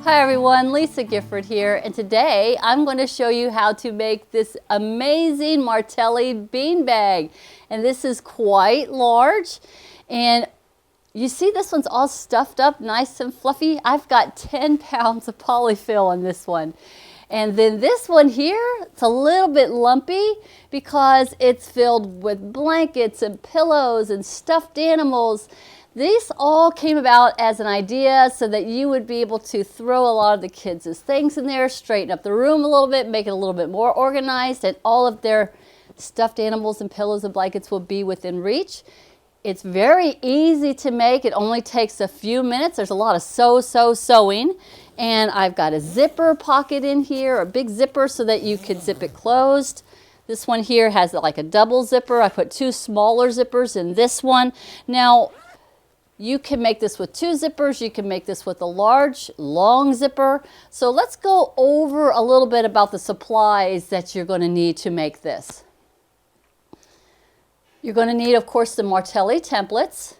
Hi everyone, Lisa Gifford here, and today I'm going to show you how to make this amazing Martelli beanbag. And this is quite large, and you see this one's all stuffed up nice and fluffy. I've got 10 pounds of polyfill in this one. And then this one here, it's a little bit lumpy because it's filled with blankets and pillows and stuffed animals. These all came about as an idea so that you would be able to throw a lot of the kids' things in there, straighten up the room a little bit, make it a little bit more organized, and all of their stuffed animals and pillows and blankets will be within reach. It's very easy to make. It only takes a few minutes. There's a lot of sewing. And I've got a zipper pocket in here, a big zipper so that you can zip it closed. This one here has like a double zipper. I put two smaller zippers in this one. Now, you can make this with two zippers. You can make this with a large, long zipper. So let's go over a little bit about the supplies that you're going to need to make this. You're going to need, of course, the Martelli templates.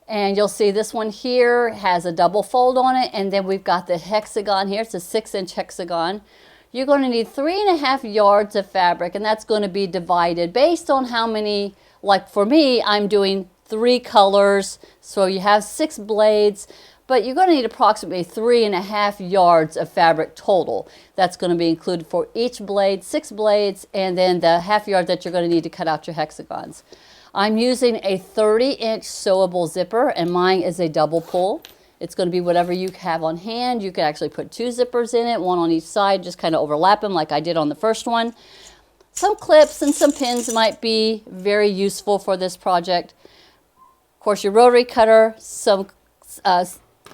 And you'll see this one here has a double fold on it. And then we've got the hexagon here. It's a 6-inch hexagon. You're going to need 3.5 yards of fabric. And that's going to be divided based on how many, like for me, I'm doing 3 colors. So you have 6 blades. But you're going to need approximately 3.5 yards of fabric total. That's going to be included for each blade, 6 blades, and then the ½ yard that you're going to need to cut out your hexagons. I'm using a 30-inch sewable zipper, and mine is a double pull. It's going to be whatever you have on hand. You could actually put 2 zippers in it, one on each side, just kind of overlap them like I did on the first one. Some clips and some pins might be very useful for this project. Of course, your rotary cutter, some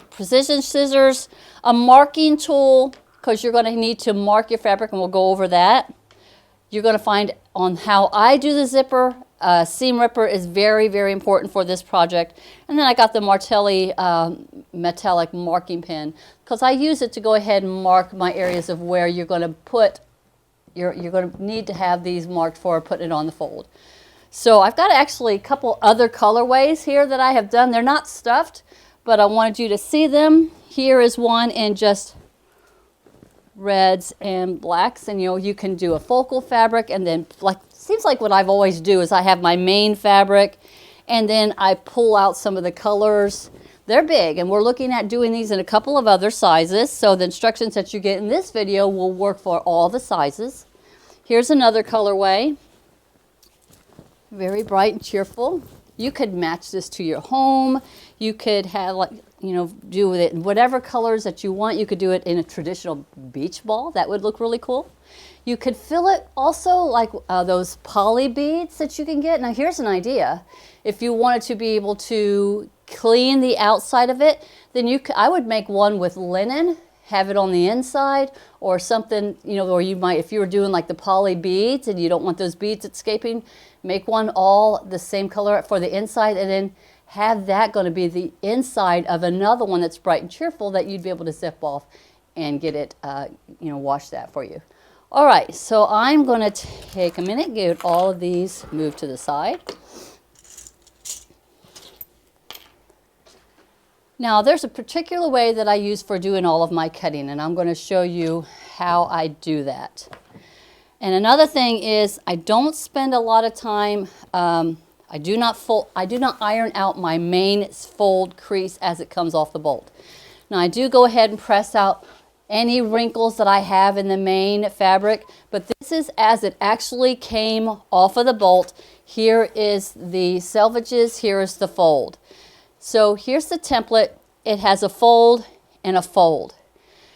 precision scissors, a marking tool, because you're going to need to mark your fabric, and we'll go over that. You're going to find on how I do the zipper. Seam ripper is very, very important for this project. And then I got the Martelli metallic marking pen, because I use it to go ahead and mark my areas of where you're going to put, you're going to need to have these marked for putting it on the fold. So I've got actually a couple other colorways here that I have done. They're not stuffed, but I wanted you to see them. Here is one in just reds and blacks, and you can do a focal fabric, and then seems like what I've always do is I have my main fabric, and then I pull out some of the colors. They're big, and we're looking at doing these in a couple of other sizes, so the instructions that you get in this video will work for all the sizes. Here's another colorway, very bright and cheerful. You could match this to your home. You could have, do with it in whatever colors that you want. You could do it in a traditional beach ball. That would look really cool. You could fill it also like those poly beads that you can get. Now here's an idea. If you wanted to be able to clean the outside of it, then I would make one with linen, have it on the inside, or something, or you might, if you were doing like the poly beads and you don't want those beads escaping, make one all the same color for the inside, and then have that going to be the inside of another one that's bright and cheerful that you'd be able to zip off and get it, wash that for you. All right, so I'm going to take a minute, get all of these moved to the side. Now, there's a particular way that I use for doing all of my cutting, and I'm going to show you how I do that. And another thing is I don't spend a lot of time, I do not iron out my main fold crease as it comes off the bolt. Now, I do go ahead and press out any wrinkles that I have in the main fabric, but this is as it actually came off of the bolt. Here is the selvages, here is the fold. So here's the template. It has a fold and a fold.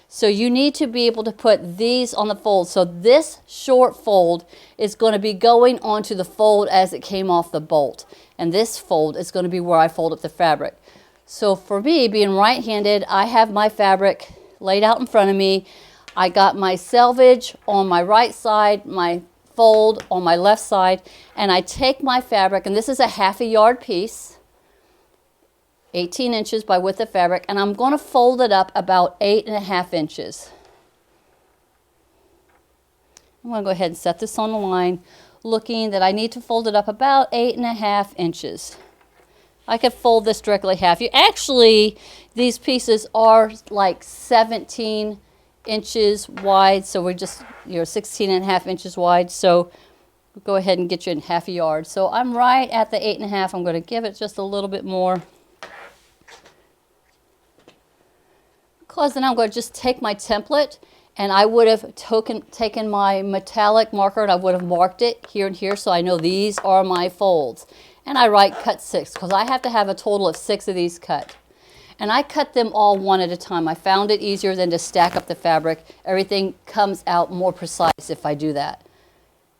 So you need to be able to put these on the fold. So this short fold is going to be going onto the fold as it came off the bolt. And this fold is going to be where I fold up the fabric. So for me, being right-handed, I have my fabric laid out in front of me. I got my selvage on my right side, my fold on my left side, and I take my fabric, and this is a ½ yard piece, 18 inches by width of fabric, and I'm going to fold it up about 8.5 inches. I'm going to go ahead and set this on the line, looking that I need to fold it up about 8.5 inches. I could fold this directly half. You actually, these pieces are like 17 inches wide, so we're just, 16 and a half inches wide, so go ahead and get you in half a yard. So I'm right at the 8.5. I'm going to give it just a little bit more. Because then I'm going to just take my template, and I would have taken my metallic marker and I would have marked it here and here, so I know these are my folds. And I write cut 6 because I have to have a total of 6 of these cut. And I cut them all one at a time. I found it easier than to stack up the fabric. Everything comes out more precise if I do that.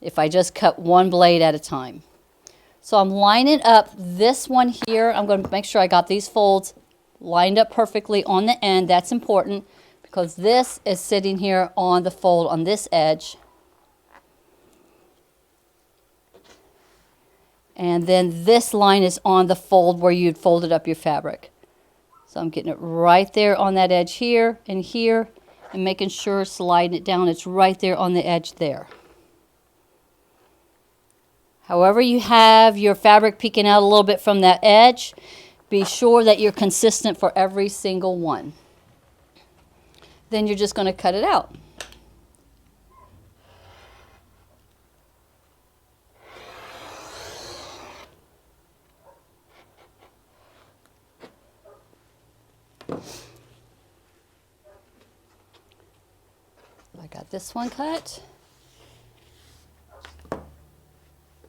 If I just cut one blade at a time. So I'm lining up this one here. I'm going to make sure I got these folds lined up perfectly on the end. That's important because this is sitting here on the fold on this edge. And then this line is on the fold where you'd folded up your fabric. So I'm getting it right there on that edge here and making sure, sliding it down, it's right there on the edge there. However you have your fabric peeking out a little bit from that edge, be sure that you're consistent for every single one. Then you're just going to cut it out. I got this one cut.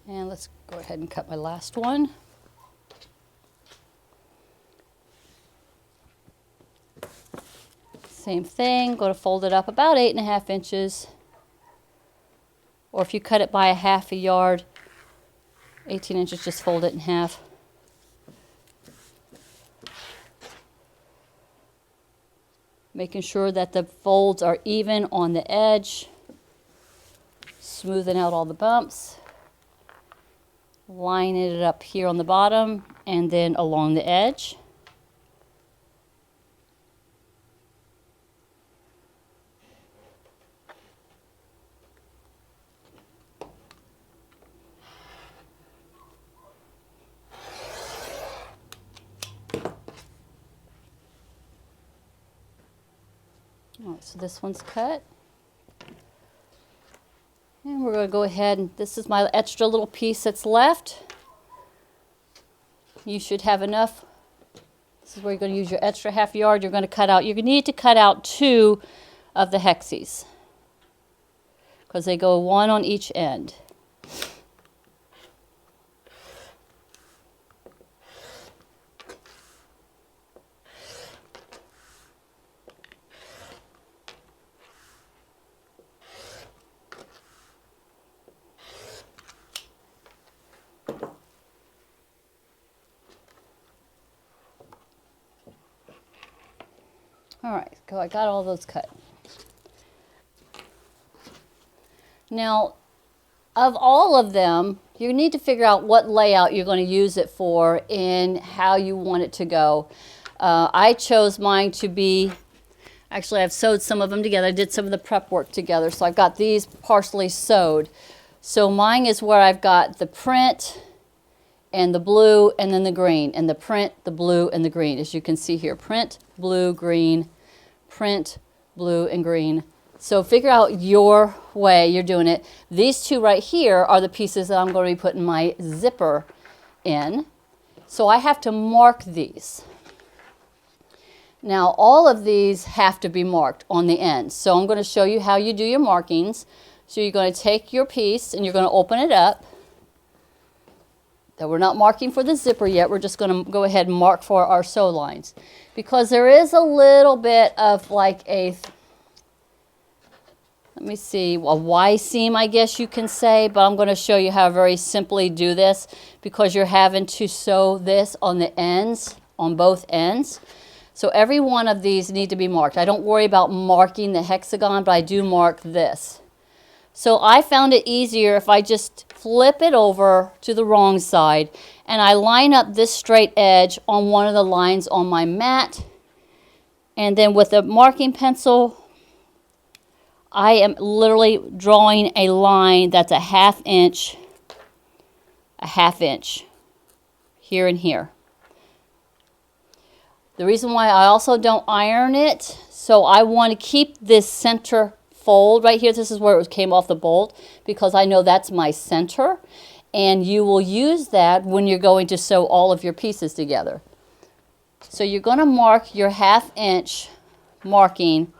And let's go ahead and cut my last one. Same thing, going to fold it up about 8.5 inches. Or if you cut it by a half a yard, 18 inches, just fold it in half. Making sure that the folds are even on the edge. Smoothing out all the bumps. Lining it up here on the bottom and then along the edge. All right, so this one's cut. And we're going to go ahead and this is my extra little piece that's left. You should have enough. This is where you're going to use your extra half yard. You're going to cut out, you need to cut out 2 of the hexes because they go 1 on each end. All right, so I got all those cut. Now, of all of them, you need to figure out what layout you're going to use it for and how you want it to go. I chose mine to be, actually I've sewed some of them together. I did some of the prep work together, so I've got these partially sewed. So mine is where I've got the print and the blue and then the green, and the print, the blue, and the green, as you can see here. Print, blue, green, print, blue, and green. So figure out your way you're doing it. These 2 right here are the pieces that I'm going to be putting my zipper in. So I have to mark these. Now all of these have to be marked on the ends. So I'm going to show you how you do your markings. So you're going to take your piece and you're going to open it up. That we're not marking for the zipper yet. We're just going to go ahead and mark for our sew lines. Because there is a little bit of like a, let me see, a Y seam, I guess you can say, but I'm going to show you how to very simply do this because you're having to sew this on the ends, on both ends. So every one of these need to be marked. I don't worry about marking the hexagon, but I do mark this. So I found it easier if I just flip it over to the wrong side and I line up this straight edge on one of the lines on my mat, and then with a marking pencil I am literally drawing a line that's a half inch here and here. The reason why I also don't iron it, so I want to keep this center fold right here. This is where it came off the bolt, because I know that's my center, and you will use that when you're going to sew all of your pieces together. So you're going to mark your 1/2 inch marking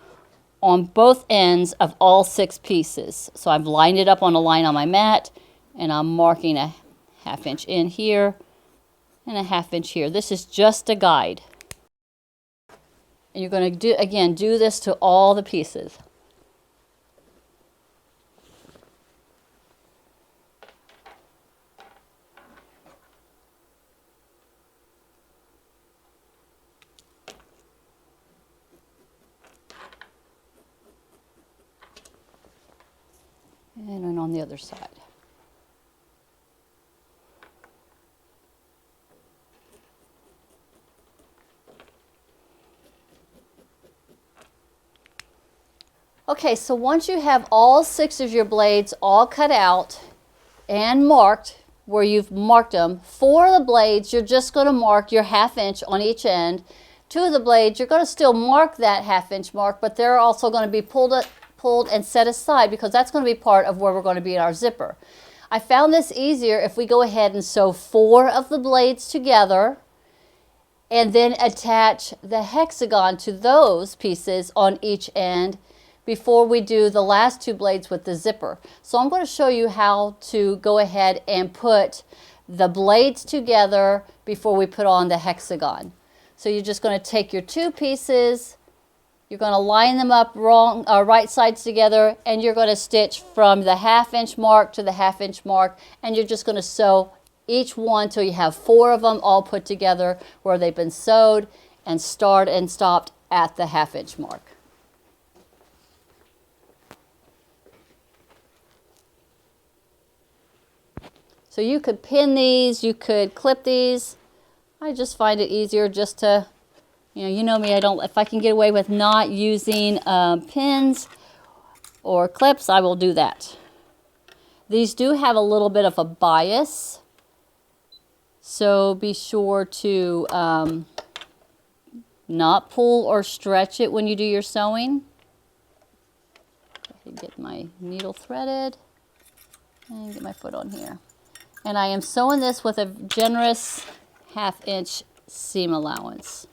on both ends of all 6 pieces. So I've lined it up on a line on my mat, and I'm marking a 1/2 inch in here and a 1/2 inch here. This is just a guide. And you're going to do this to all the pieces. And then on the other side. Okay, so once you have all 6 of your blades all cut out and marked where you've marked them, 4 of the blades you're just going to mark your 1/2 inch on each end. 2 of the blades you're going to still mark that 1/2 inch mark, but they're also going to be pulled and set aside, because that's going to be part of where we're going to be in our zipper. I found this easier if we go ahead and sew 4 of the blades together and then attach the hexagon to those pieces on each end before we do the last 2 blades with the zipper. So I'm going to show you how to go ahead and put the blades together before we put on the hexagon. So you're just going to take your 2 pieces, you're going to line them up right sides together, and you're going to stitch from the 1/2 inch mark to the 1/2 inch mark, and you're just going to sew each one till you have 4 of them all put together where they've been sewed and start and stopped at the 1/2 inch mark. So you could pin these, you could clip these. I just find it easier just to, you know me, if I can get away with not using pins or clips, I will do that. These do have a little bit of a bias, so be sure to not pull or stretch it when you do your sewing. Get my needle threaded and get my foot on here. And I am sewing this with a generous 1/2 inch seam allowance.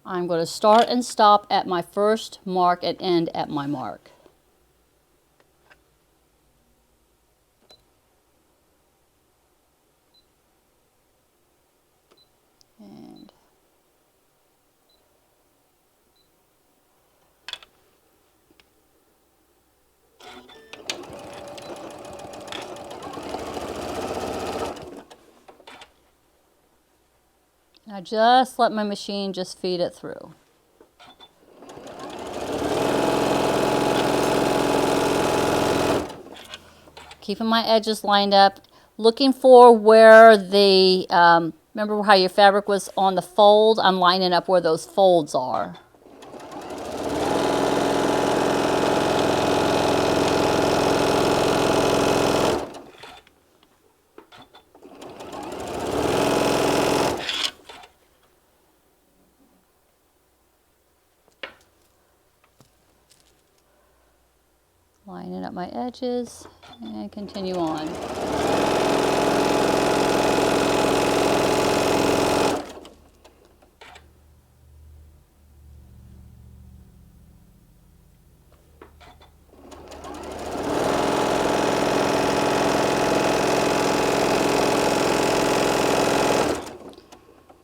I'm going to start and stop at my first mark and end at my mark. And I just let my machine just feed it through. Keeping my edges lined up, looking for where the, remember how your fabric was on the fold? I'm lining up where those folds are. Lining up my edges and continue on.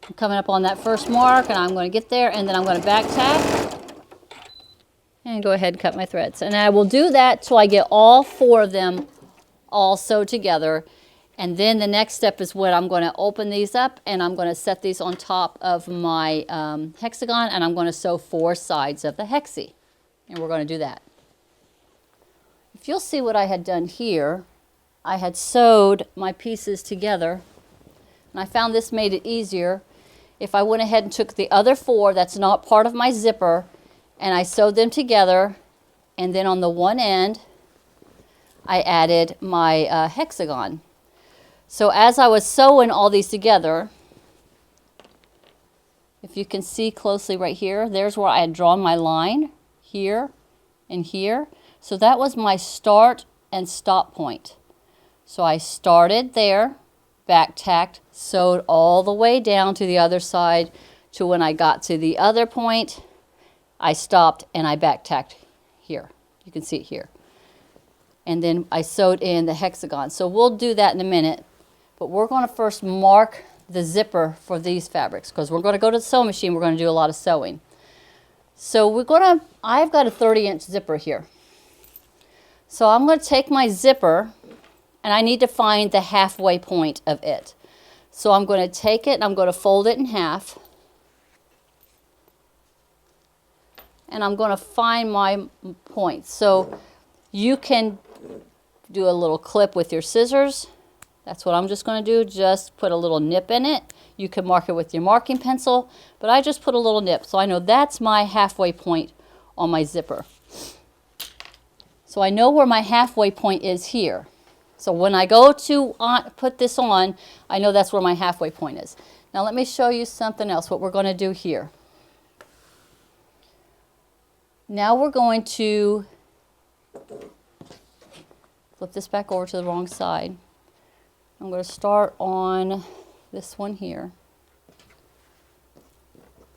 I'm coming up on that first mark, and I'm going to get there, and then I'm going to back tack and go ahead and cut my threads. And I will do that till I get all 4 of them all sewed together. And then the next step is when I'm going to open these up, and I'm going to set these on top of my hexagon, and I'm going to sew 4 sides of the hexie. And we're going to do that. If you'll see what I had done here, I had sewed my pieces together, and I found this made it easier. If I went ahead and took the other 4 that's not part of my zipper, and I sewed them together, and then on the one end I added my hexagon. So as I was sewing all these together, If you can see closely right here, there's where I had drawn my line, here and here. So that was my start and stop point. So I started there, back tacked, sewed all the way down to the other side to when I got to the other point, I stopped and I back tacked here. You can see it here. And then I sewed in the hexagon. So we'll do that in a minute, but we're going to first mark the zipper for these fabrics because we're going to go to the sewing machine. We're going to do a lot of sewing. So I've got a 30-inch zipper here. So I'm going to take my zipper and I need to find the halfway point of it. So I'm going to take it and I'm going to fold it in half. And I'm going to find my point. So you can do a little clip with your scissors. That's what I'm just going to do. Just put a little nip in it. You can mark it with your marking pencil, but I just put a little nip. So I know that's my halfway point on my zipper. So I know where my halfway point is here. So when I go to put this on, I know that's where my halfway point is. Now let me show you something else, what we're going to do here. Now we're going to flip this back over to the wrong side. I'm going to start on this one here.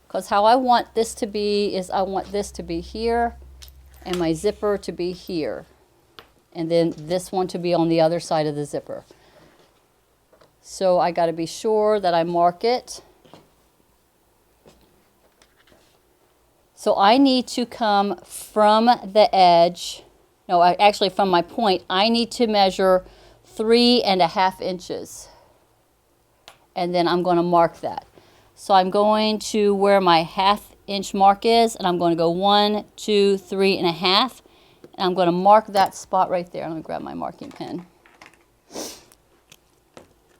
Because how I want this to be is I want this to be here and my zipper to be here. And then this one to be on the other side of the zipper. So I got to be sure that I mark it. So I need to come from the edge, no, actually from my point, I need to measure 3.5 inches. And then I'm going to mark that. So I'm going to where my half-inch mark is, and I'm going to go 1, 2, 3.5. And I'm going to mark that spot right there. I'm going to grab my marking pen.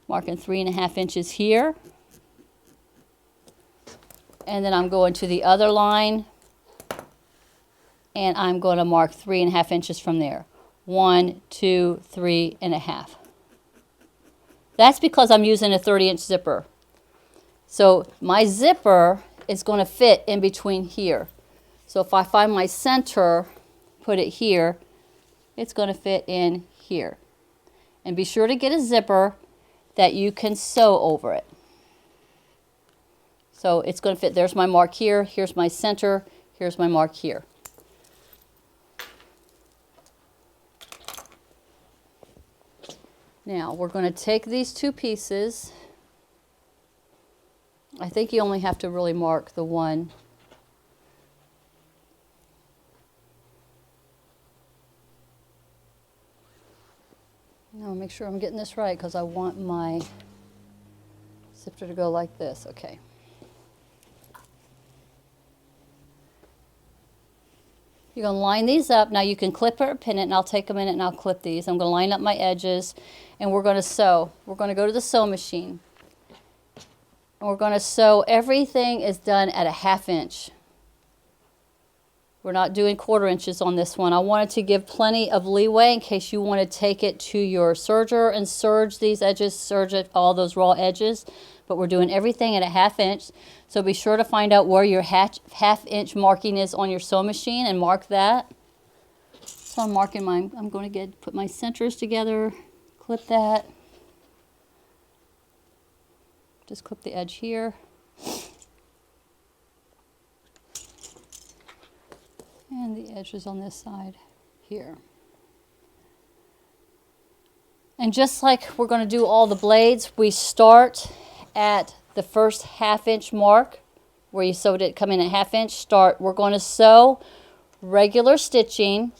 Marking 3.5 inches here. And then I'm going to the other line, and I'm going to mark 3.5 inches from there. 1, 2, 3.5. That's because I'm using a 30-inch zipper. So my zipper is going to fit in between here. So if I find my center, put it here, it's going to fit in here. And be sure to get a zipper that you can sew over it. So it's going to fit. There's my mark here. Here's my center. Here's my mark here. Now we're going to take these two pieces. I think you only have to really mark the one. Now make sure I'm getting this right because I want my zipper to go like this. Okay. You're going to line these up. Now you can clip it or pin it, and I'll take a minute and I'll clip these. I'm going to line up my edges, and we're going to sew. We're going to go to the sewing machine. And we're going to sew. Everything is done at a 1/2 inch. We're not doing 1/4 inches on this one. I wanted to give plenty of leeway in case you want to take it to your serger and serge these edges, serge it, all those raw edges. But we're doing everything at a 1/2 inch. So be sure to find out where your 1/2 inch marking is on your sewing machine and mark that. So I'm marking mine. I'm going to put my centers together, clip that. Just clip the edge here. And the edges on this side here. And just like we're going to do all the blades, we start at the first 1/2 inch mark where you sewed it, come in at 1/2 inch, start. We're going to sew regular stitching.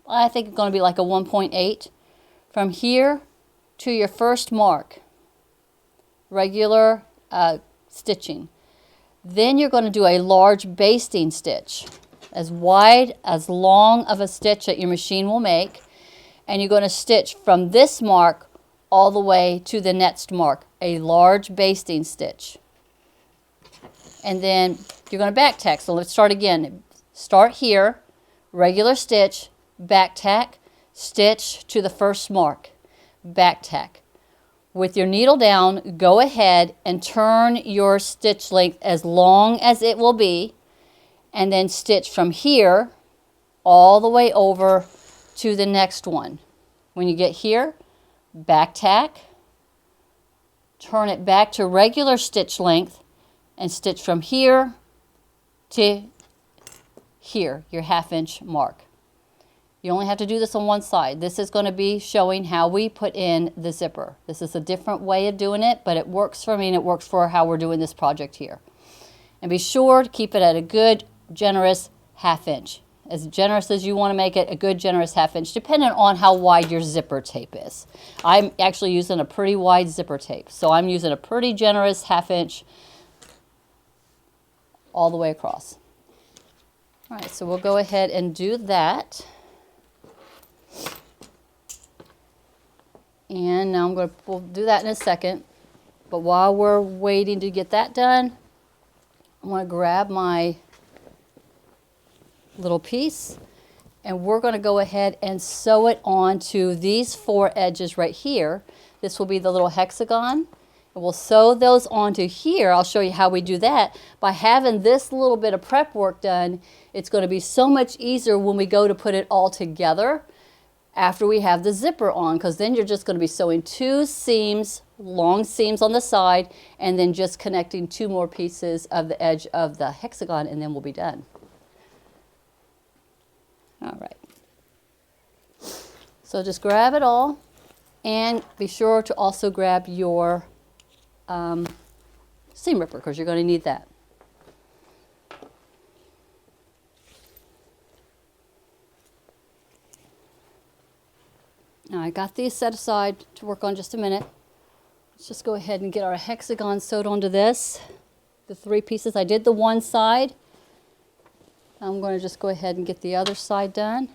I think it's going to be like a 1.8 from here to your first mark. Regular stitching. Then you're going to do a large basting stitch, as wide, as long of a stitch that your machine will make. And you're going to stitch from this mark all the way to the next mark, a large basting stitch. And then you're going to back tack. So let's start again. Start here, regular stitch, back tack, stitch to the first mark, back tack. with your needle down, go ahead and turn your stitch length as long as it will be, and then stitch from here all the way over to the next one. When you get here, back tack, turn it back to regular stitch length, and stitch from here to here, your 1/2 inch mark. You only have to do this on one side. This is going to be showing how we put in the zipper. This is a different way of doing it, but it works for me and it works for how we're doing this project here. And be sure to keep it at a good, generous 1/2 inch. As generous as you want to make it, a good, generous 1/2 inch, depending on how wide your zipper tape is. I'm actually using a pretty wide zipper tape, so I'm using a pretty generous 1/2 inch all the way across. All right, so we'll go ahead and do that. And now we'll do that in a second. But while we're waiting to get that done, I'm going to grab my little piece, and we're going to go ahead and sew it onto these 4 edges right here. This will be the little hexagon. And we'll sew those onto here. I'll show you how we do that. By having this little bit of prep work done, it's going to be so much easier when we go to put it all together after we have the zipper on, because then you're just going to be sewing 2 seams, long seams on the side, and then just connecting 2 more pieces of the edge of the hexagon, and then we'll be done. All right. So just grab it all, and be sure to also grab your seam ripper, because you're going to need that. Now I got these set aside to work on just a minute. Let's just go ahead and get our hexagon sewed onto this. The 3 pieces. I did the one side. I'm going to just go ahead and get the other side done.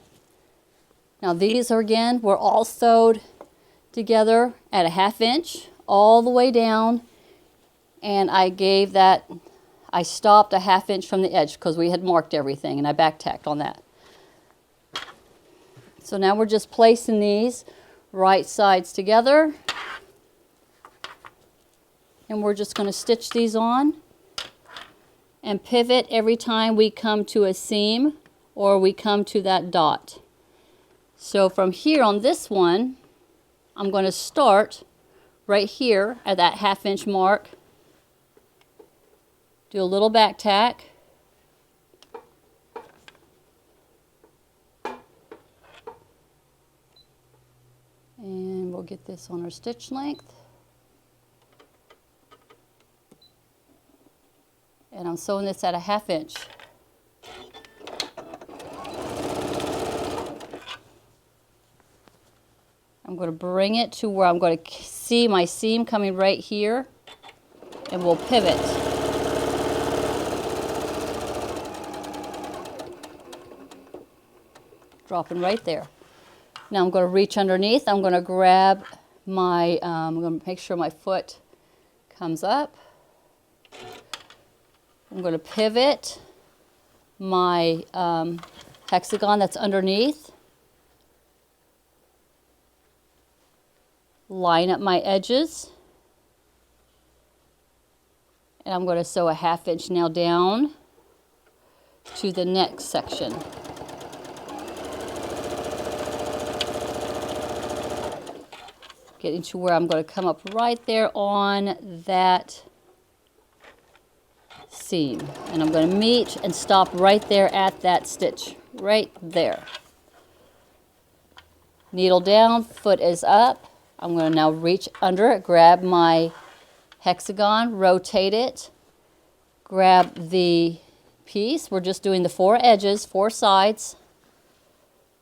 Now these are, again, were all sewed together at a 1/2 inch all the way down, and I stopped a 1/2 inch from the edge because we had marked everything, and I back tacked on that. So now we're just placing these right sides together, and we're just going to stitch these on and pivot every time we come to a seam or we come to that dot. So from here on this one, I'm going to start right here at that 1/2 inch mark, do a little back tack, and we'll get this on our stitch length. And I'm sewing this at a 1/2 inch. I'm going to bring it to where I'm going to see my seam coming right here, and we'll pivot. Dropping right there. Now I'm going to reach underneath. I'm going to grab my, I'm going to make sure my foot comes up. I'm going to pivot my hexagon that's underneath. Line up my edges. And I'm going to sew a 1/2 inch nail down to the next section. Getting to where I'm going to come up right there on that seam. And I'm going to meet and stop right there at that stitch, right there. Needle down, foot is up. I'm going to now reach under it, grab my hexagon, rotate it, grab the piece. We're just doing the 4 edges, 4 sides,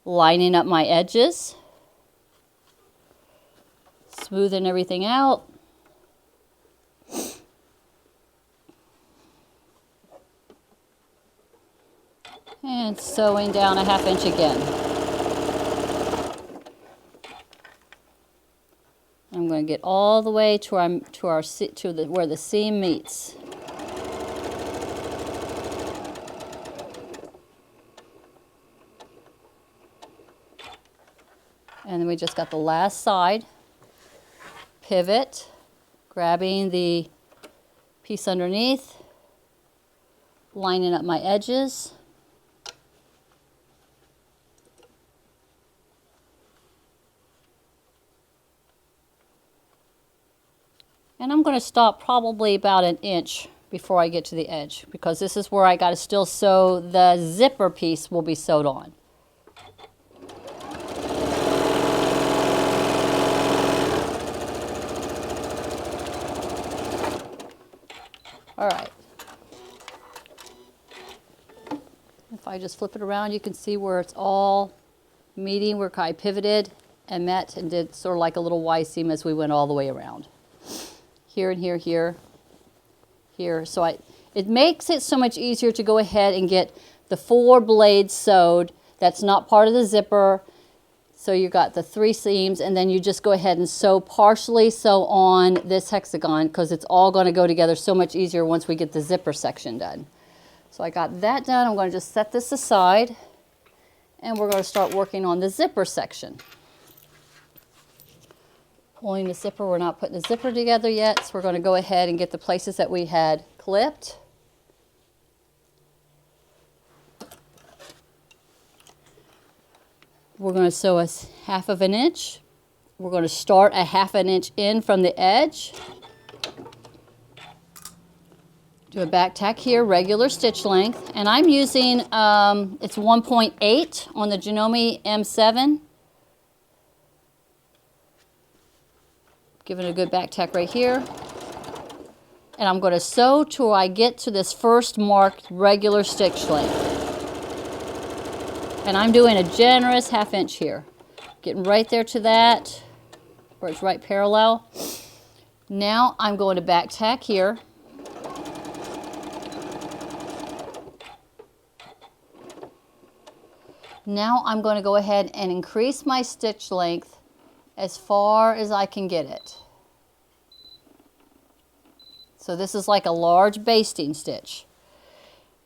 lining up my edges, smoothing everything out. And sewing down a 1/2 inch again. I'm going to get all the way to where the seam meets. And then we just got the last side. pivot, grabbing the piece underneath, lining up my edges. And I'm going to stop probably about an inch before I get to the edge, because this is where I got to still sew. The zipper piece will be sewed on. All right. If I just flip it around, you can see where it's all meeting, where I pivoted and met and did sort of like a little Y seam as we went all the way around. Here and here, here, here. So it makes it so much easier to go ahead and get the 4 blades sewed. That's not part of the zipper. So you got the 3 seams, and then you just go ahead and partially sew on this hexagon, because it's all going to go together so much easier once we get the zipper section done. So I got that done. I'm going to just set this aside, and we're going to start working on the zipper section. Pulling the zipper, we're not putting the zipper together yet, so we're going to go ahead and get the places that we had clipped. We're going to sew a 1/2 inch. We're going to start a 1/2 inch in from the edge. Do a back tack here, regular stitch length, and I'm using, it's 1.8 on the Janome M7. Give it a good back tack right here. And I'm going to sew till I get to this first marked regular stitch length. And I'm doing a generous 1/2 inch here. Getting right there to that, where it's right parallel. Now I'm going to back tack here. Now I'm going to go ahead and increase my stitch length as far as I can get it. So this is like a large basting stitch.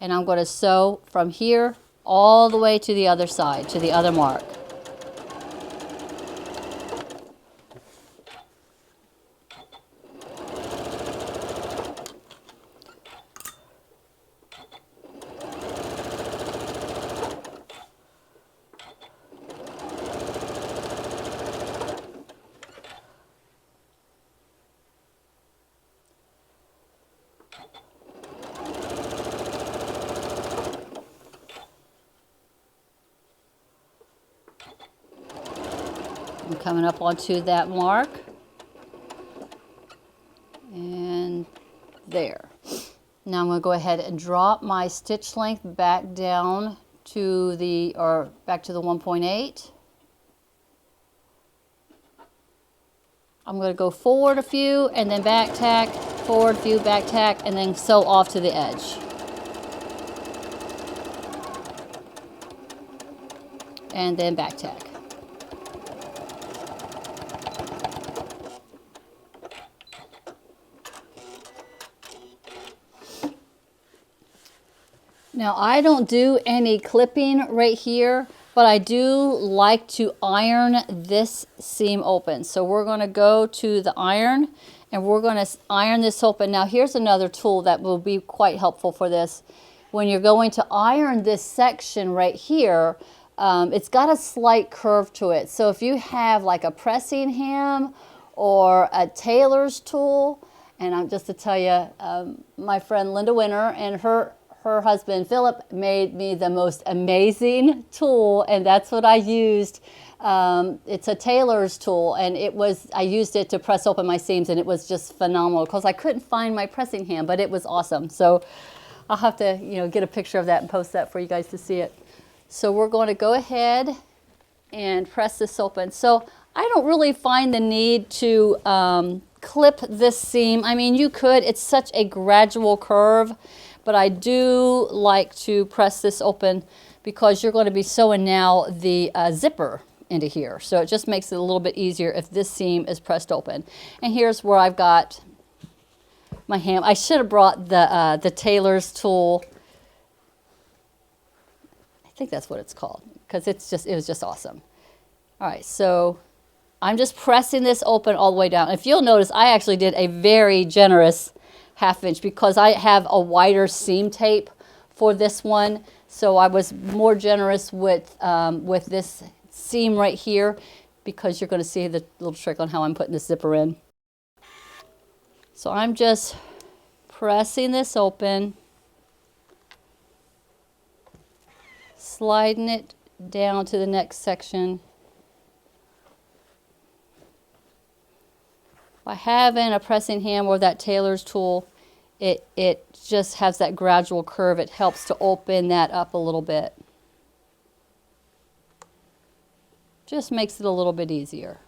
And I'm going to sew from here all the way to the other side, to the other mark. I'm coming up onto that mark, and there. Now I'm going to go ahead and drop my stitch length back down to the, back to the 1.8. I'm going to go forward a few and then back tack, forward a few, back tack, and then sew off to the edge. And then back tack. Now I don't do any clipping right here, but I do like to iron this seam open. So we're going to go to the iron and we're going to iron this open. Now here's another tool that will be quite helpful for this. When you're going to iron this section right here, it's got a slight curve to it. So if you have like a pressing ham or a tailor's tool, and I'm just to tell you, my friend Linda Winter and her husband Philip made me the most amazing tool, and that's what I used. It's a tailor's tool, and I used it to press open my seams, and it was just phenomenal because I couldn't find my pressing hand, but it was awesome. So I'll have to, get a picture of that and post that for you guys to see it. So we're going to go ahead and press this open. So I don't really find the need to clip this seam. I mean, you could. It's such a gradual curve. But I do like to press this open because you're going to be sewing now the zipper into here. So it just makes it a little bit easier if this seam is pressed open. And here's where I've got my ham. I should have brought the tailor's tool. I think that's what it's called because it was just awesome. All right, so I'm just pressing this open all the way down. If you'll notice, I actually did a very generous 1/2 inch because I have a wider seam tape for this one. So I was more generous with this seam right here, because you're going to see the little trick on how I'm putting the zipper in. So I'm just pressing this open, sliding it down to the next section. By having a pressing hammer or that tailor's tool, it just has that gradual curve. It helps to open that up a little bit. Just makes it a little bit easier.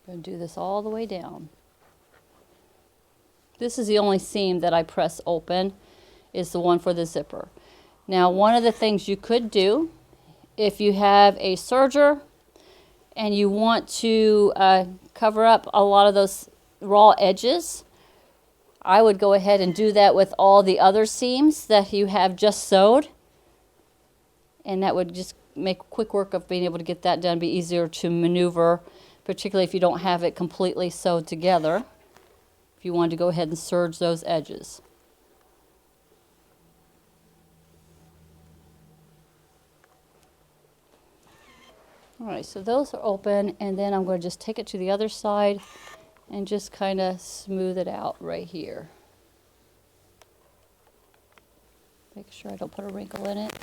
I'm going to do this all the way down. This is the only seam that I press open, is the one for the zipper. Now, one of the things you could do, if you have a serger and you want to cover up a lot of those raw edges, I would go ahead and do that with all the other seams that you have just sewed. And that would just make quick work of being able to get that done, be easier to maneuver, particularly if you don't have it completely sewed together. If you wanted to go ahead and serge those edges. All right, so those are open, and then I'm going to just take it to the other side and just kind of smooth it out right here. Make sure I don't put a wrinkle in it.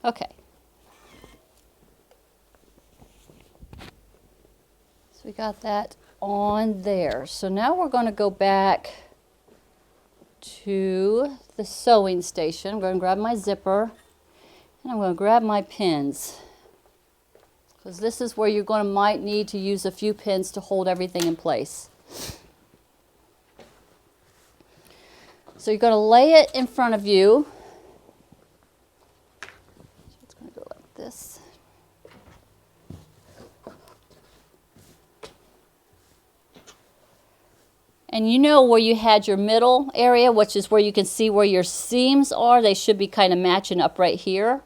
Okay. So we got that on there. So now we're going to go back to the sewing station. I'm going to grab my zipper and I'm going to grab my pins, because this is where you're might need to use a few pins to hold everything in place. So you're going to lay it in front of you. It's going to go like this. And you know where you had your middle area, which is where you can see where your seams are. They should be kind of matching up right here.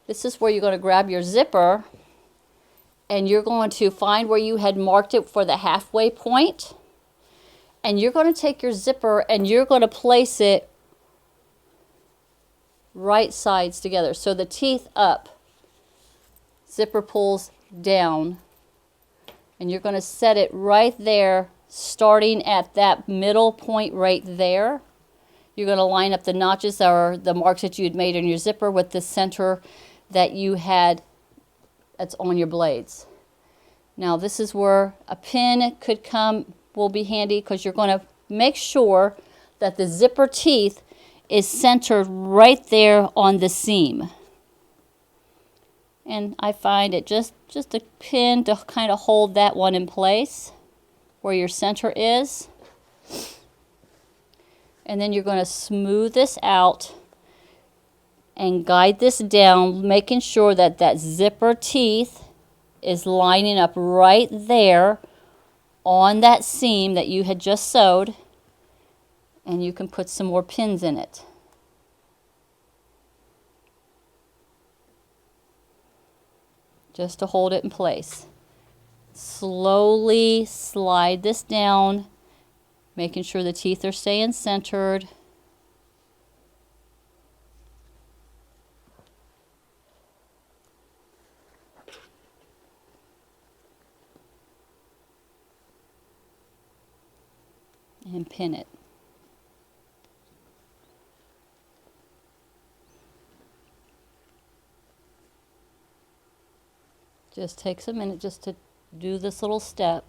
This is where you're going to grab your zipper and you're going to find where you had marked it for the halfway point. And you're going to take your zipper and you're going to place it right sides together. So the teeth up, zipper pulls down, and you're going to set it right there, starting at that middle point right there. You're going to line up the notches or the marks that you had made on your zipper with the center that you had that's on your blades. Now this is where a pin will be handy, because you're going to make sure that the zipper teeth is centered right there on the seam. And I find it just a pin to kind of hold that one in place where your center is. And then you're going to smooth this out and guide this down, making sure that that zipper teeth is lining up right there on that seam that you had just sewed. And you can put some more pins in it. Just to hold it in place. Slowly slide this down, making sure the teeth are staying centered. And pin it. Just takes a minute just to do this little step.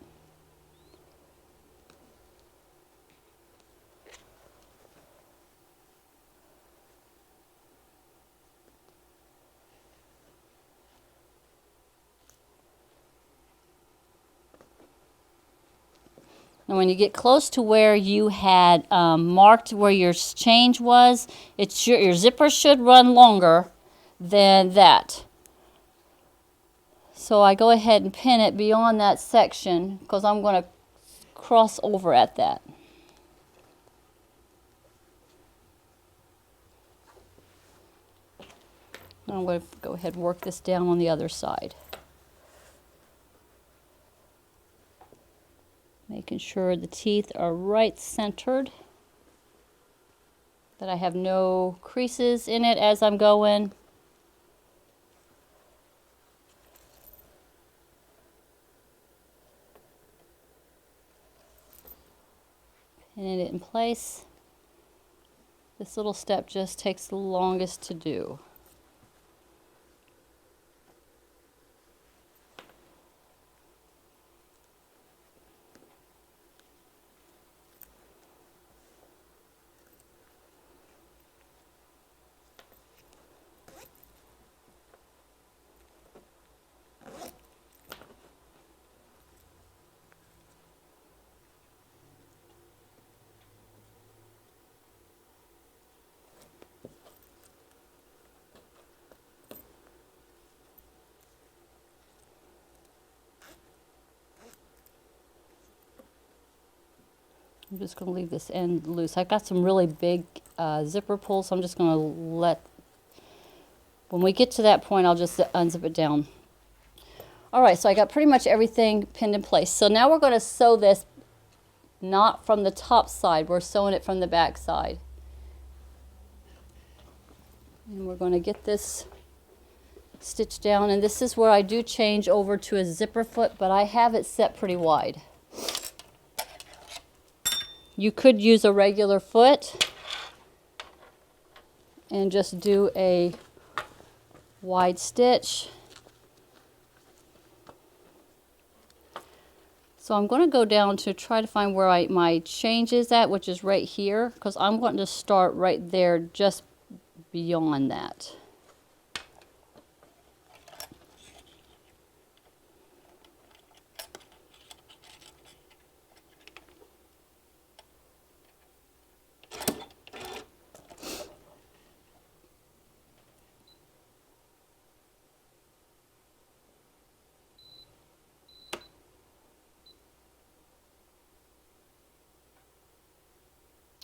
Now when you get close to where you had marked where your change was, your zipper should run longer than that. So I go ahead and pin it beyond that section because I'm going to cross over at that. I'm going to go ahead and work this down on the other side. Making sure the teeth are right centered, that I have no creases in it as I'm going. Pinning it in place. This little step just takes the longest to do. I'm just going to leave this end loose. I've got some really big zipper pulls, so I'm just going to let, when we get to that point, I'll just unzip it down. All right, so I got pretty much everything pinned in place. So now we're going to sew this not from the top side, we're sewing it from the back side. And we're going to get this stitched down, and this is where I do change over to a zipper foot, but I have it set pretty wide. You could use a regular foot and just do a wide stitch. So I'm going to go down to try to find where my change is at, which is right here, because I'm going to start right there just beyond that.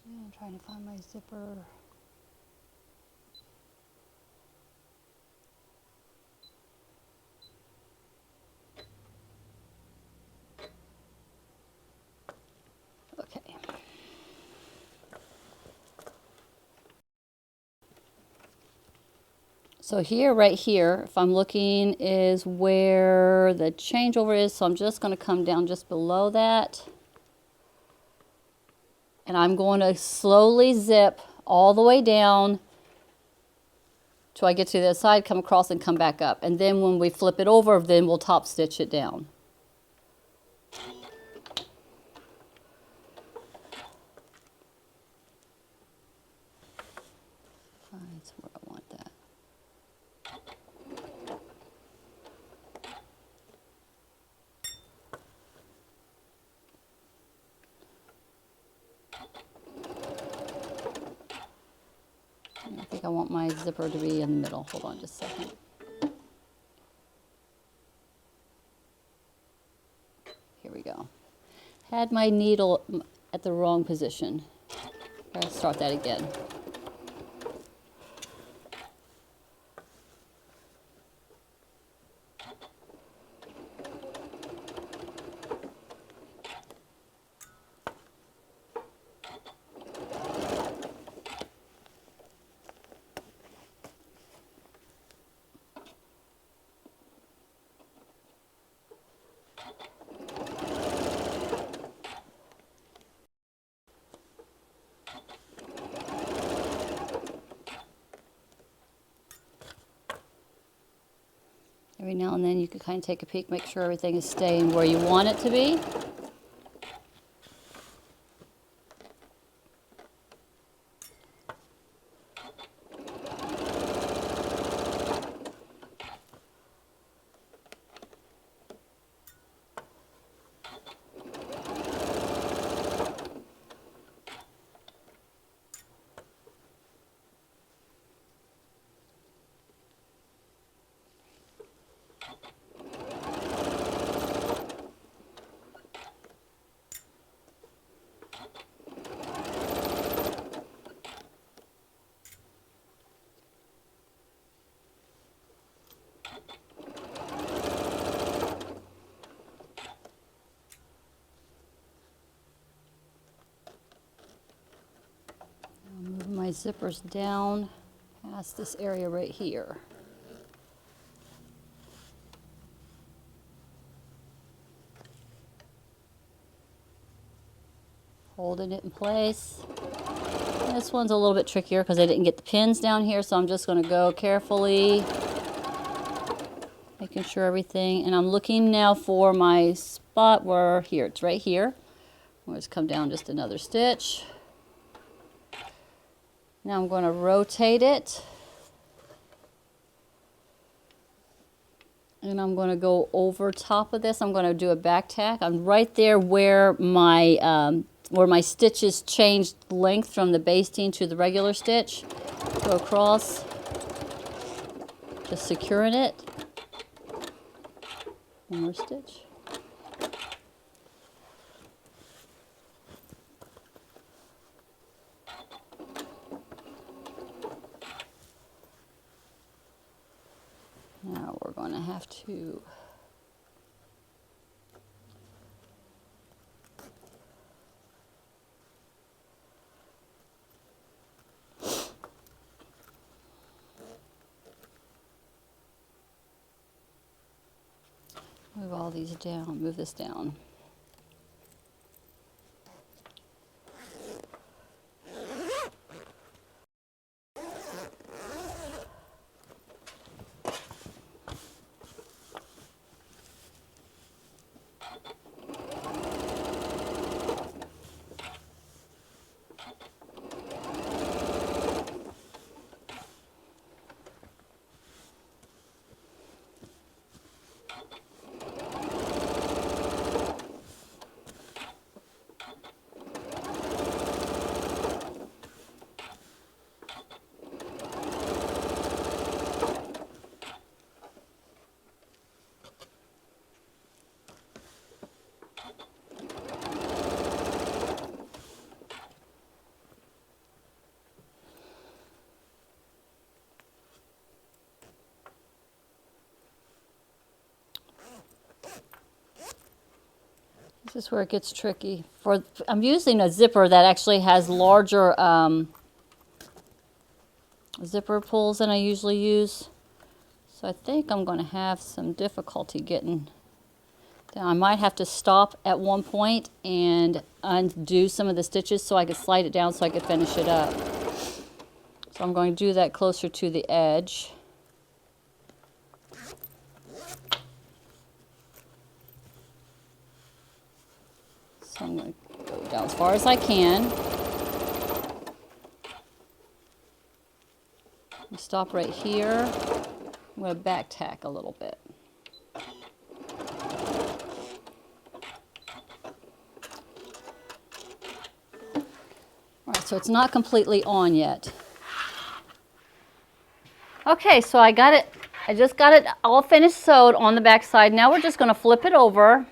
I'm trying to find my zipper. Okay. So here, right here, if I'm looking, is where the changeover is. So I'm just going to come down just below that. And I'm going to slowly zip all the way down till I get to the other side, come across and come back up. And then when we flip it over, then we'll top stitch it down. That's where I want that. I think I want my zipper to be in the middle. Hold on just a second. Here we go. Had my needle at the wrong position. I'll start that again. Every now and then you can kind of take a peek, make sure everything is staying where you want it to be. zippers down past this area right here. Holding it in place. And this one's a little bit trickier because I didn't get the pins down here, so I'm just going to go carefully, making sure everything, and I'm looking now for my spot where, here, it's right here. I'll just come down just another stitch. Now I'm going to rotate it. And I'm going to go over top of this. I'm going to do a back tack. I'm right there where my stitches changed length from the basting to the regular stitch. Go across, just securing it. One more stitch. Now we're going to have to move all these down, move this down. This is where it gets tricky. I'm using a zipper that actually has larger zipper pulls than I usually use. So I think I'm going to have some difficulty getting down. I might have to stop at one point and undo some of the stitches so I could slide it down so I could finish it up. So I'm going to do that closer to the edge. So I'm going to go down as far as I can. Stop right here. I'm going to back tack a little bit. All right, so it's not completely on yet. Okay, so I just got it all finished sewed on the back side. Now we're just going to flip it over.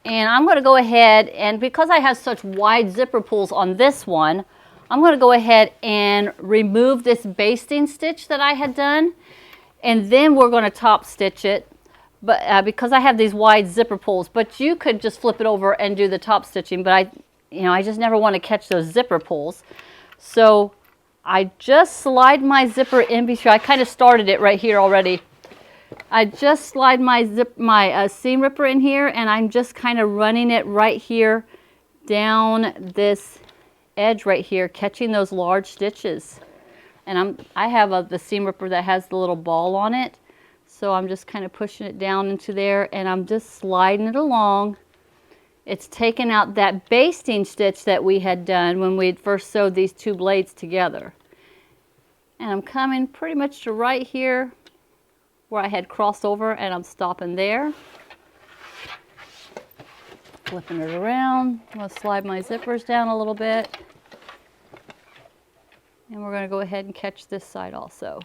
And I'm going to go ahead, and because I have such wide zipper pulls on this one, I'm going to go ahead and remove this basting stitch that I had done, and then we're going to top stitch it, but because I have these wide zipper pulls. But you could just flip it over and do the top stitching, but I just never want to catch those zipper pulls. So I just slide my zipper in between. I kind of started it right here already. I just slide my seam ripper in here, and I'm just kind of running it right here down this edge right here, catching those large stitches. And I have the seam ripper that has the little ball on it, so I'm just kind of pushing it down into there, and I'm just sliding it along. It's taken out that basting stitch that we had done when we had first sewed these two blades together. And I'm coming pretty much to right here where I had crossed over, and I'm stopping there. Flipping it around. I'm going to slide my zippers down a little bit. And we're going to go ahead and catch this side also.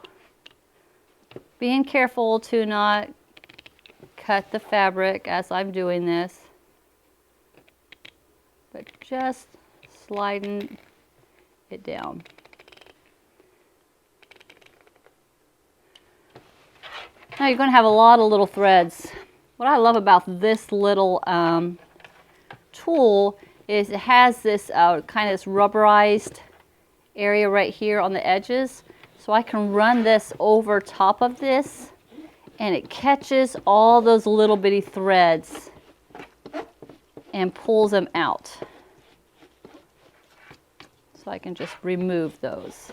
Being careful to not cut the fabric as I'm doing this, but just sliding it down. Now you're going to have a lot of little threads. What I love about this little tool is it has this kind of this rubberized area right here on the edges. So I can run this over top of this and it catches all those little bitty threads and pulls them out. So I can just remove those.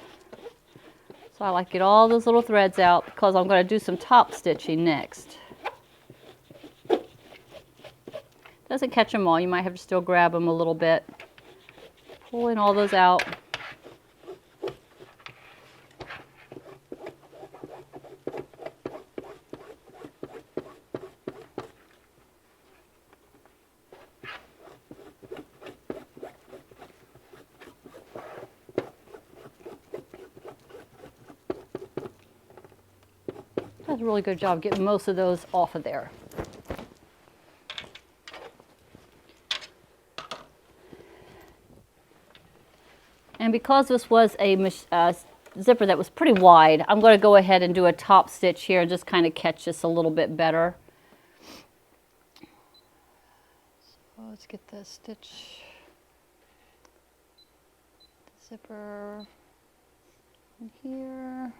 So I like to get all those little threads out because I'm going to do some top stitching next. Doesn't catch them all, you might have to still grab them a little bit. Pulling all those out. Does a really good job getting most of those off of there. And because this was a zipper that was pretty wide, I'm going to go ahead and do a top stitch here and just kind of catch this a little bit better. So let's get the stitch, the zipper in here.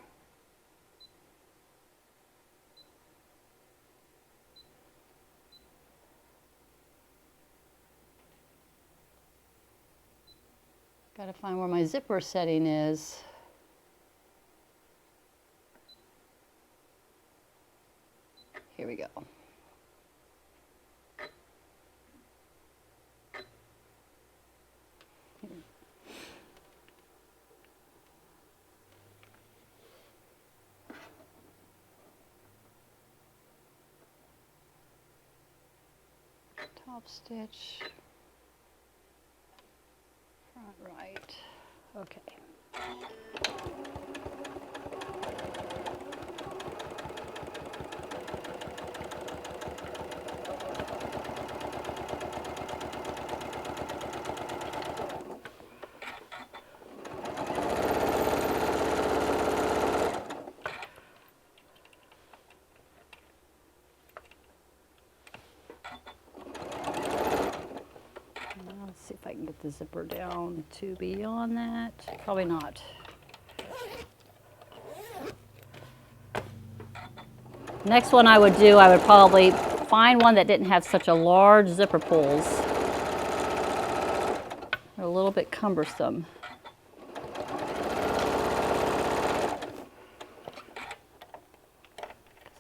Got to find where my zipper setting is. Here we go. Top stitch. Front right. Okay. Let's see if I can get the zipper down to beyond that. Probably not. Next one I would do, I would probably find one that didn't have such a large zipper pulls. They're a little bit cumbersome.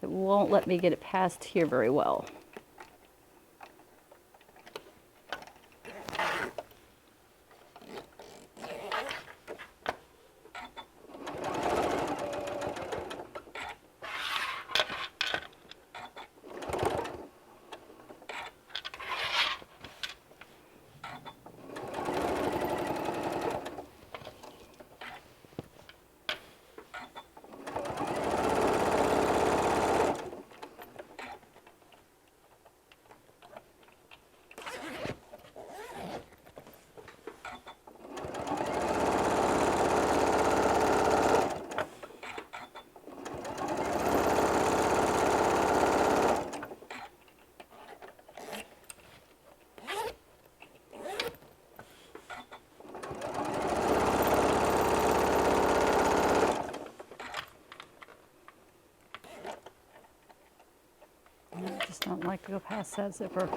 It won't let me get it past here very well. I just don't like to go past that zipper.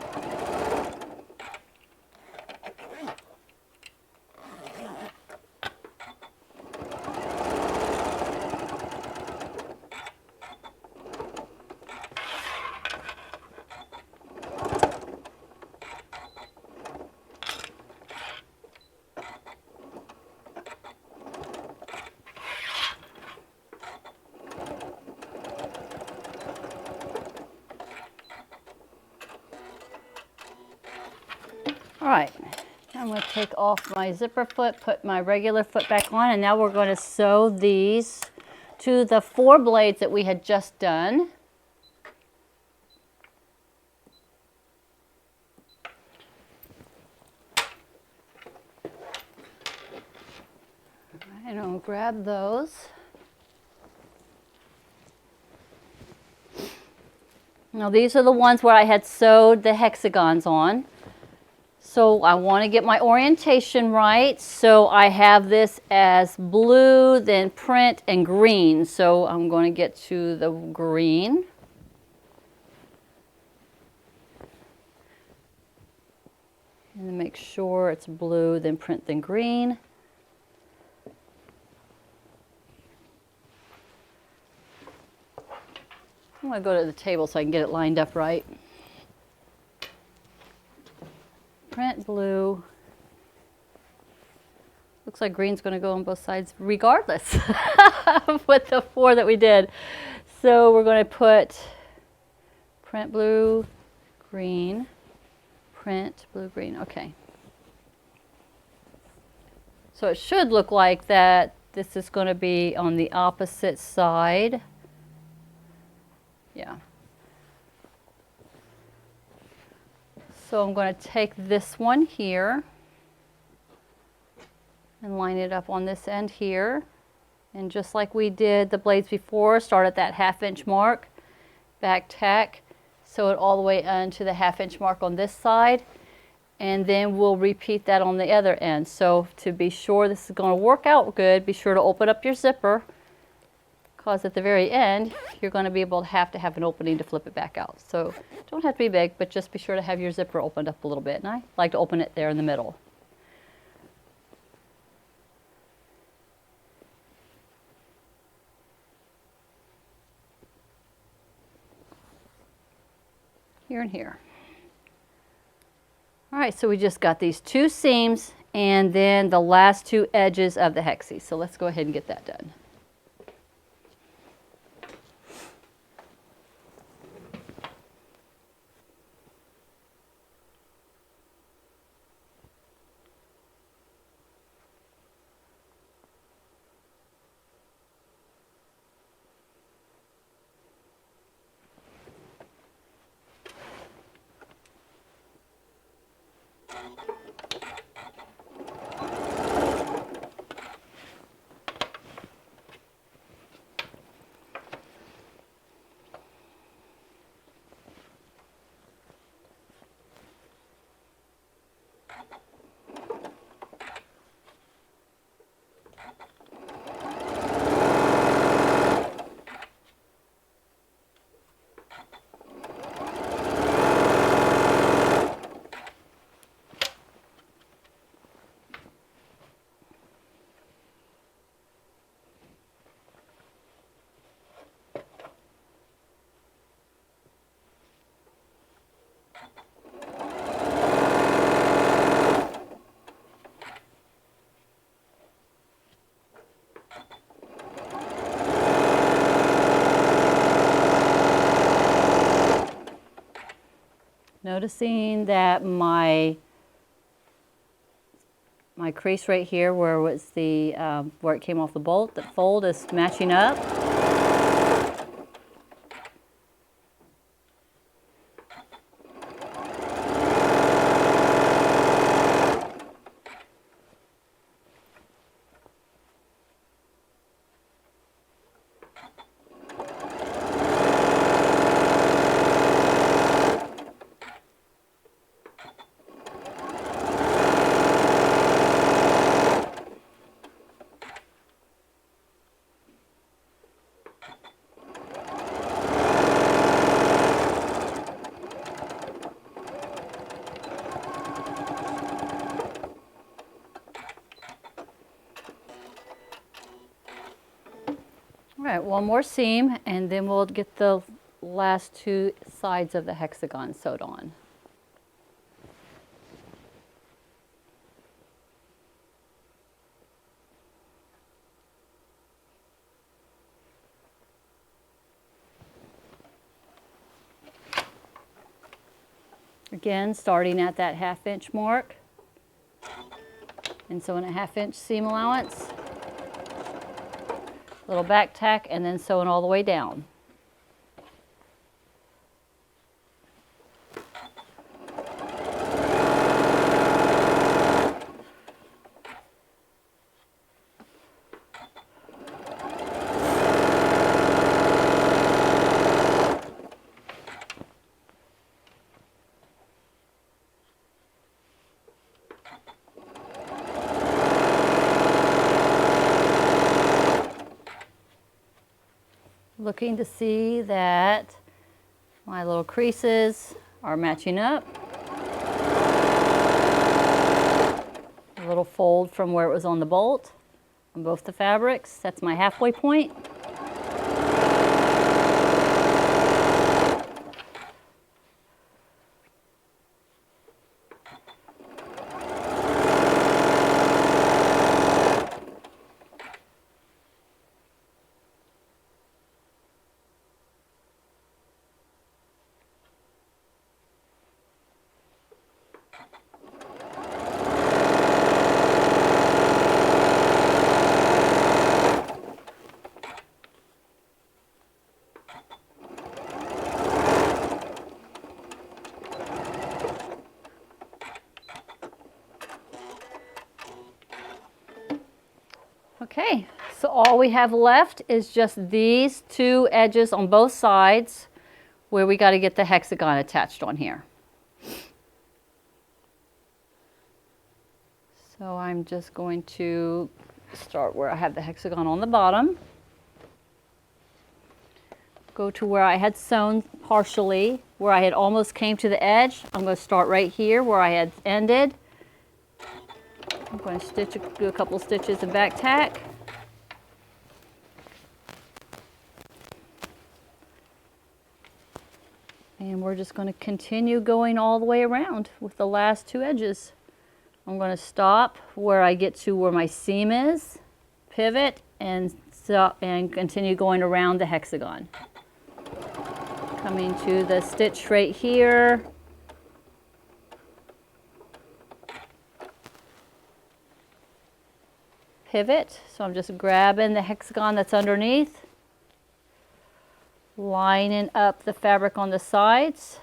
All right, I'm going to take off my zipper foot, put my regular foot back on, and now we're going to sew these to the 4 blades that we had just done. All right, and I'll grab those. Now these are the ones where I had sewed the hexagons on. So I want to get my orientation right. So I have this as blue, then print, and green. So I'm going to get to the green. And make sure it's blue, then print, then green. I'm going to go to the table so I can get it lined up right. Print blue. Looks like green's going to go on both sides regardless with the 4 that we did. So we're going to put print blue, green, print blue, green. Okay. So it should look like that. This is going to be on the opposite side. Yeah. So I'm going to take this one here and line it up on this end here. And just like we did the blades before, start at that 1/2 inch mark, back tack, sew it all the way onto the 1/2 inch mark on this side, and then we'll repeat that on the other end. So to be sure this is going to work out good, be sure to open up your zipper, because at the very end you're going to be able to have an opening to flip it back out. So don't have to be big, but just be sure to have your zipper opened up a little bit, and I like to open it there in the middle. Here and here. All right, so we just got these 2 seams and then the last 2 edges of the hexie. So let's go ahead and get that done. Noticing that my crease right here where was the where it came off the bolt, the fold is matching up. All right, one more seam, and then we'll get the last 2 sides of the hexagon sewed on. Again, starting at that 1/2 inch mark, and sewing a 1/2 inch seam allowance. Little back tack, and then sewing all the way down. Looking to see that my little creases are matching up. A little fold from where it was on the bolt on both the fabrics. That's my halfway point. Okay, so all we have left is just these two edges on both sides where we got to get the hexagon attached on here. So I'm just going to start where I have the hexagon on the bottom. Go to where I had sewn partially, where I had almost came to the edge. I'm going to start right here where I had ended. I'm going to do a couple stitches of back tack. And we're just going to continue going all the way around with the last two edges. I'm going to stop where I get to where my seam is, pivot, and stop and continue going around the hexagon. Coming to the stitch right here. Pivot, so I'm just grabbing the hexagon that's underneath, lining up the fabric on the sides.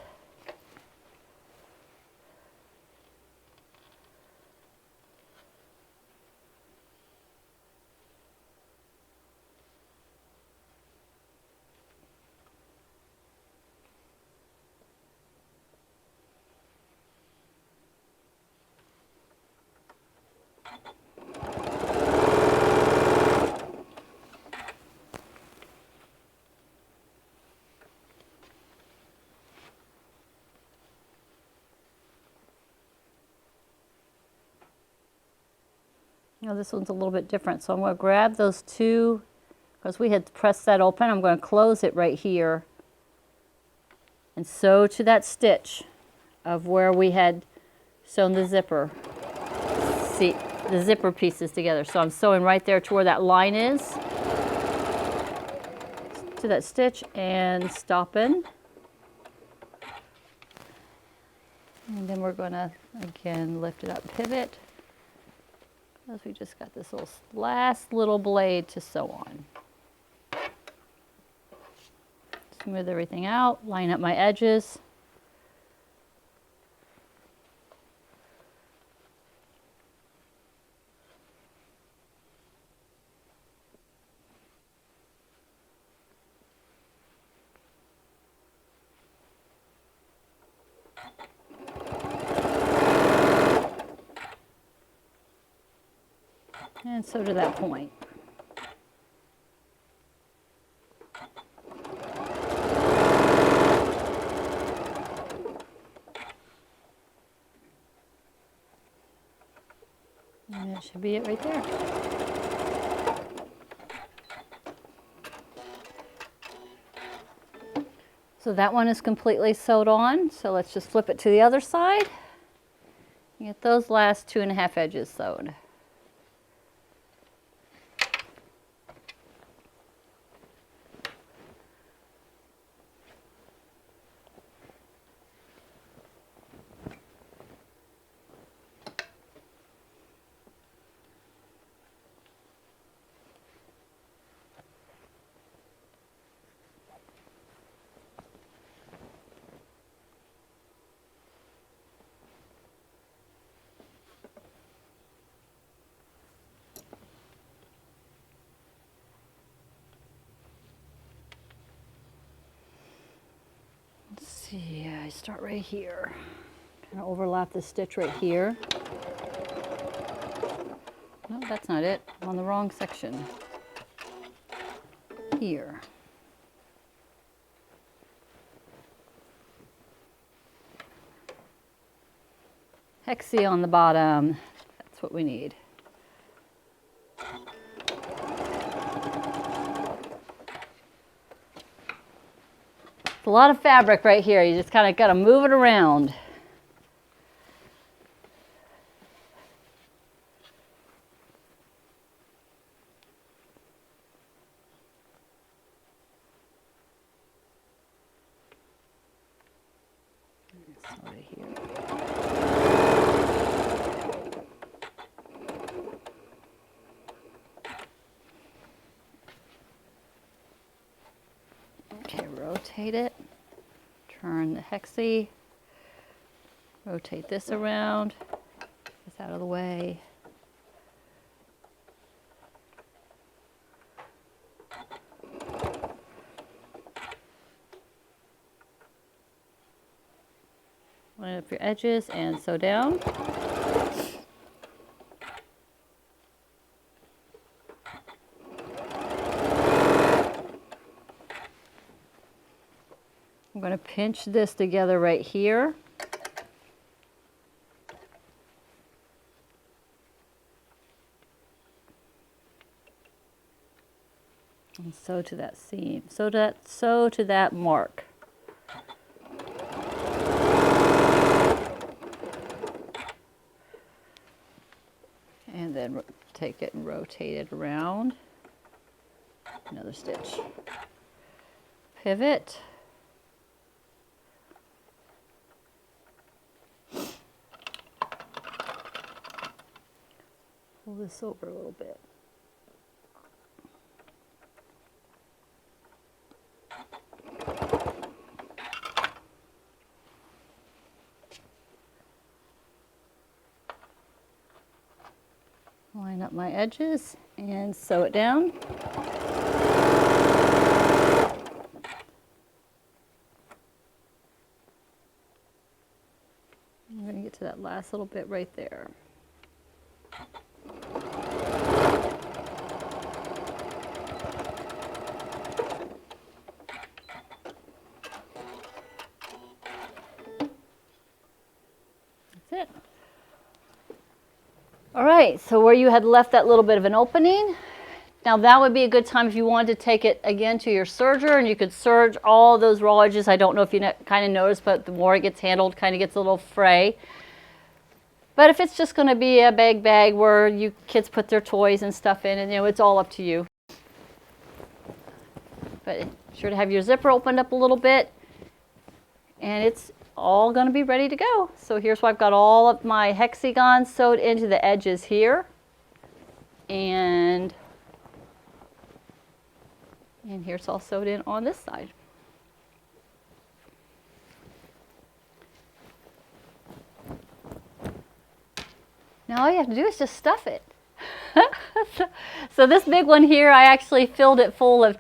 Now this one's a little bit different, so I'm going to grab those two, because we had pressed that open, I'm going to close it right here and sew to that stitch of where we had sewn the zipper. See, the zipper pieces together. So I'm sewing right there to where that line is, to that stitch, and stopping. And then we're going to, again, lift it up, pivot. Because we just got this little last little blade to sew on. Smooth everything out, line up my edges. And so to that point. And that should be it right there. So that one is completely sewed on. So let's just flip it to the other side. Get those last 2.5 edges sewed. Let's see, I start right here. Kind of overlap the stitch right here. No, that's not it. I'm on the wrong section. Here. hexie on the bottom. That's what we need. It's a lot of fabric right here. You just kind of got to move it around. Sort of here. Okay, rotate it. Turn the hexie. Rotate this around. Get this out of the way. Line up your edges and sew down. I'm going to pinch this together right here. And sew to that seam. Sew to that mark. And then take it and rotate it around. Another stitch. Pivot. Pull this over a little bit. Line up my edges and sew it down. I'm going to get to that last little bit right there. That's it. All right, so where you had left that little bit of an opening, now that would be a good time if you wanted to take it again to your serger, and you could serge all those raw edges. I don't know if you kind of noticed, but the more it gets handled, kind of gets a little fray. But if it's just going to be a bag where you kids put their toys and stuff in, and it's all up to you. But sure to have your zipper opened up a little bit, and it's all going to be ready to go. So here's where I've got all of my hexagons sewed into the edges here, and here's all sewed in on this side. Now all you have to do is just stuff it. So this big one here, I actually filled it full of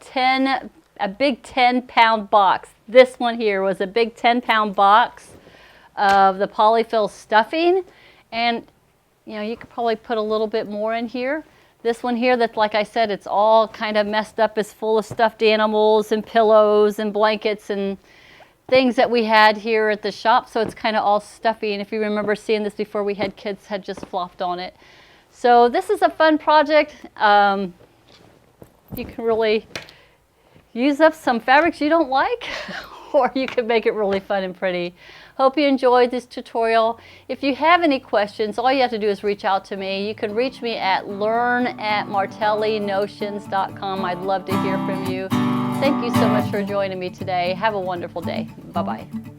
a big 10-pound box. This one here was a big 10-pound box of the polyfill stuffing, and you could probably put a little bit more in here. This one here, that's like I said, it's all kind of messed up, is full of stuffed animals and pillows and blankets and things that we had here at the shop, so it's kind of all stuffy. And if you remember seeing this before, we had kids had just flopped on it. So this is a fun project. You can really use up some fabrics you don't like, or you can make it really fun and pretty. Hope you enjoyed this tutorial. If you have any questions, all you have to do is reach out to me. You can reach me at learn@martellinotions.com. I'd love to hear from you. Thank you so much for joining me today. Have a wonderful day. Bye-bye.